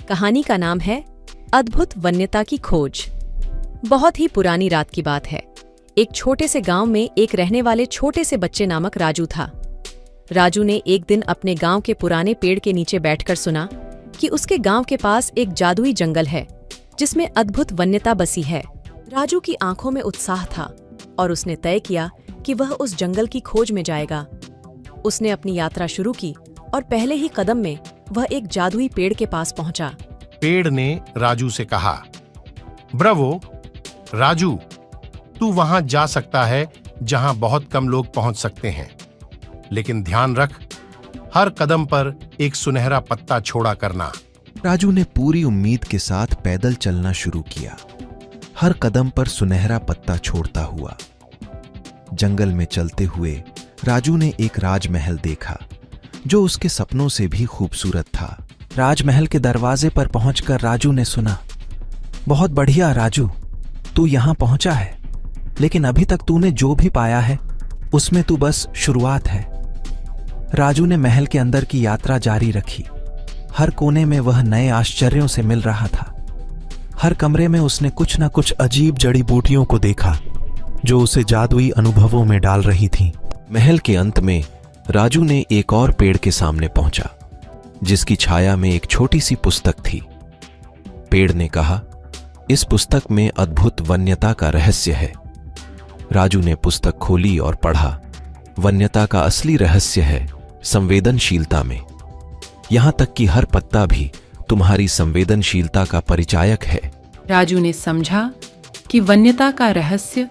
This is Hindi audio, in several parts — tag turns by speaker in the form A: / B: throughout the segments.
A: कहानी का नाम है अद्भुत वन्यता की खोज। बहुत ही पुरानी रात की बात है। एक छोटे से गांव में एक रहने वाले छोटे से बच्चे नामक राजू था। राजू ने एक दिन अपने गांव के पुराने पेड़ के नीचे बैठकर सुना कि उसके गांव के पास एक जादुई जंगल है जिसमें अद्भुत वन्यता बसी है। राजू की आंखों में उत्साह था और उसने तय किया कि वह उस जंगल की खोज में जाएगा। उसने अपनी यात्रा शुरू की और पहले ही कदम में वह एक जादुई पेड़ के पास पहुंचा।
B: पेड़ ने राजू से कहा, ब्रवो राजू, तू वहां जा सकता है जहां बहुत कम लोग पहुंच सकते हैं, लेकिन ध्यान रख, हर कदम पर एक सुनहरा पत्ता छोड़ा करना।
C: राजू ने पूरी उम्मीद के साथ पैदल चलना शुरू किया, हर कदम पर सुनहरा पत्ता छोड़ता हुआ। जंगल में चलते हुए राजू ने एक राजमहल देखा जो उसके सपनों से भी खूबसूरत था। राजमहल के दरवाजे पर पहुंचकर राजू ने सुना, बहुत बढ़िया राजू, तू यहां पहुंचा है, लेकिन अभी तक तूने जो भी पाया है उसमें तू बस शुरुआत है। राजू ने महल के अंदर की यात्रा जारी रखी। हर कोने में वह नए आश्चर्यों से मिल रहा था। हर कमरे में उसने कुछ न कुछ अजीब जड़ी बूटियों को देखा जो उसे जादुई अनुभवों में डाल रही थीं। महल के अंत में राजू ने एक और पेड़ के सामने पहुंचा जिसकी छाया में एक छोटी सी पुस्तक थी। पेड़ ने कहा, इस पुस्तक में अद्भुत वन्यता का रहस्य है। राजू ने पुस्तक खोली और पढ़ा। वन्यता का असली रहस्य है संवेदनशीलता में। यहां तक कि हर पत्ता भी तुम्हारी संवेदनशीलता का परिचायक है।
D: राजू ने समझा कि वन्यता का रहस्य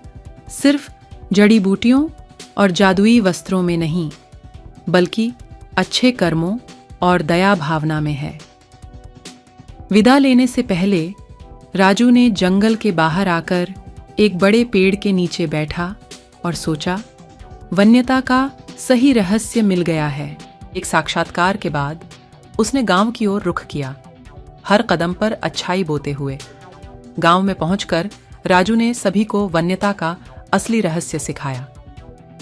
D: सिर्फ जड़ी बूटियों और जादुई वस्त्रों में नहीं, बल्कि अच्छे कर्मों और दया भावना में है। विदा लेने से पहले राजू ने जंगल के बाहर आकर एक बड़े पेड़ के नीचे बैठा और सोचा, वन्यता का सही रहस्य मिल गया है। एक साक्षात्कार के बाद उसने गांव की ओर रुख किया, हर कदम पर अच्छाई बोते हुए। गांव में पहुंचकर राजू ने सभी को वन्यता का असली रहस्य सिखाया।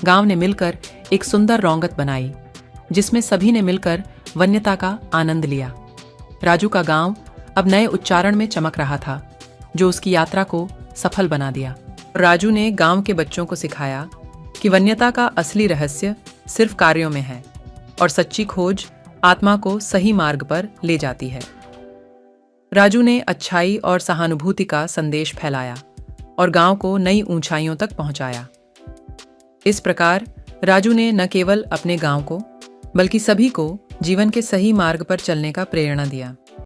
D: गांव ने मिलकर एक सुंदर रौंगत बनाई जिसमें सभी ने मिलकर वन्यता का आनंद लिया। राजू का गांव अब नए उच्चारण में चमक रहा था जो उसकी यात्रा को सफल बना दिया। राजू ने गांव के बच्चों को सिखाया कि वन्यता का असली रहस्य सिर्फ कार्यों में है और सच्ची खोज आत्मा को सही मार्ग पर ले जाती है। राजू ने अच्छाई और सहानुभूति का संदेश फैलाया और गांव को नई ऊंचाइयों तक पहुंचाया। इस प्रकार राजू ने न केवल अपने गांव को बल्कि सभी को जीवन के सही मार्ग पर चलने का प्रेरणा दिया।